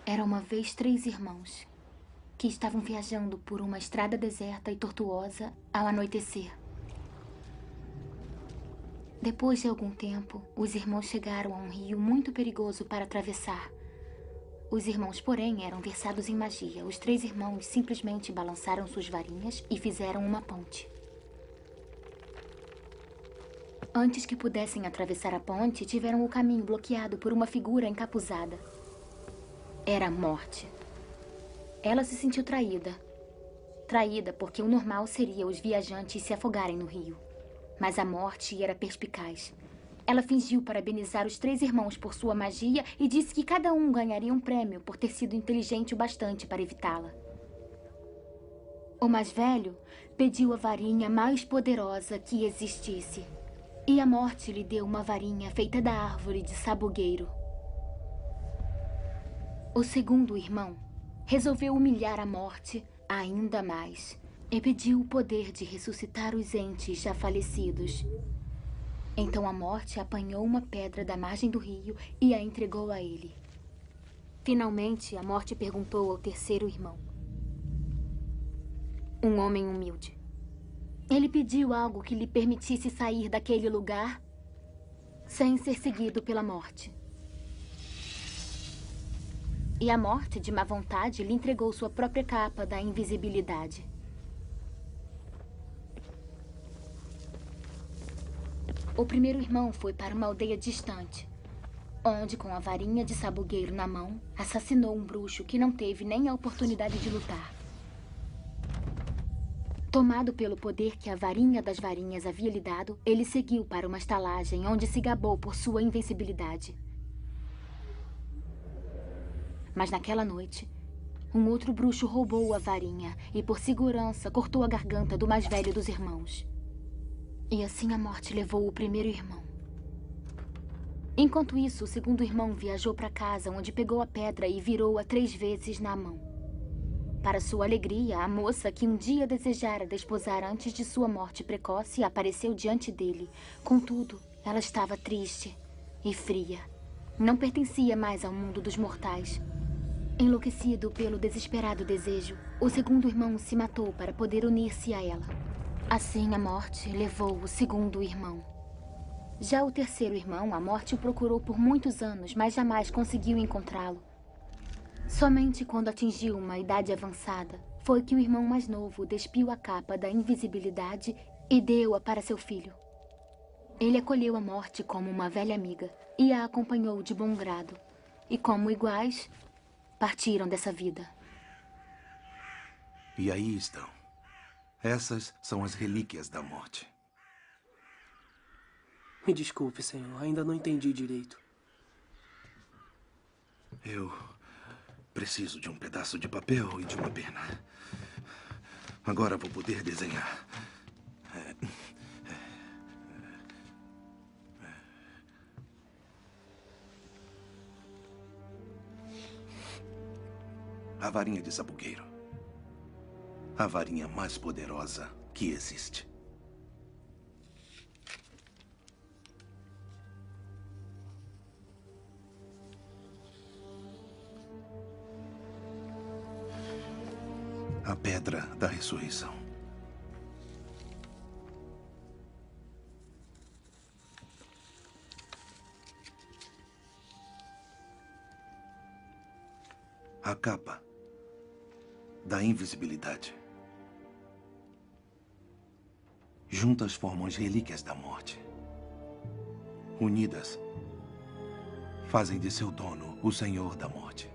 Era uma vez 3 irmãos que estavam viajando por uma estrada deserta e tortuosa ao anoitecer. Depois de algum tempo, os irmãos chegaram a um rio muito perigoso para atravessar. Os irmãos, porém, eram versados em magia. Os 3 irmãos simplesmente balançaram suas varinhas e fizeram uma ponte. Antes que pudessem atravessar a ponte, tiveram o caminho bloqueado por uma figura encapuzada. Era a Morte. Ela se sentiu traída. Traída porque o normal seria os viajantes se afogarem no rio. Mas a Morte era perspicaz. Ela fingiu parabenizar os 3 irmãos por sua magia e disse que cada um ganharia um prêmio por ter sido inteligente o bastante para evitá-la. O mais velho pediu a varinha mais poderosa que existisse. E a Morte lhe deu uma varinha feita da árvore de sabugueiro. O segundo irmão resolveu humilhar a Morte ainda mais e pediu o poder de ressuscitar os entes já falecidos. Então a Morte apanhou uma pedra da margem do rio e a entregou a ele. Finalmente, a Morte perguntou ao terceiro irmão, um homem humilde. Ele pediu algo que lhe permitisse sair daquele lugar sem ser seguido pela Morte. E a Morte, de má vontade, lhe entregou sua própria capa da invisibilidade. O primeiro irmão foi para uma aldeia distante, onde, com a varinha de sabugueiro na mão, assassinou um bruxo que não teve nem a oportunidade de lutar. Tomado pelo poder que a varinha das varinhas havia lhe dado, ele seguiu para uma estalagem onde se gabou por sua invencibilidade. Mas naquela noite, um outro bruxo roubou a varinha e, por segurança, cortou a garganta do mais velho dos irmãos. E assim a Morte levou o primeiro irmão. Enquanto isso, o segundo irmão viajou para casa, onde pegou a pedra e virou-a 3 vezes na mão. Para sua alegria, a moça que um dia desejara desposar antes de sua morte precoce apareceu diante dele. Contudo, ela estava triste e fria. Não pertencia mais ao mundo dos mortais. Enlouquecido pelo desesperado desejo, o segundo irmão se matou para poder unir-se a ela. Assim, a Morte levou o segundo irmão. Já o terceiro irmão, a Morte o procurou por muitos anos, mas jamais conseguiu encontrá-lo. Somente quando atingiu uma idade avançada, foi que o irmão mais novo despiu a capa da invisibilidade e deu-a para seu filho. Ele acolheu a Morte como uma velha amiga e a acompanhou de bom grado. E como iguais, partiram dessa vida. E aí estão. Essas são as relíquias da Morte. Me desculpe, senhor. Ainda não entendi direito. Eu preciso de um pedaço de papel e de uma pena. Agora vou poder desenhar. A varinha de sabugueiro. A varinha mais poderosa que existe. A pedra da ressurreição. A capa da invisibilidade. Juntas formam as relíquias da Morte. Unidas, fazem de seu dono o Senhor da Morte.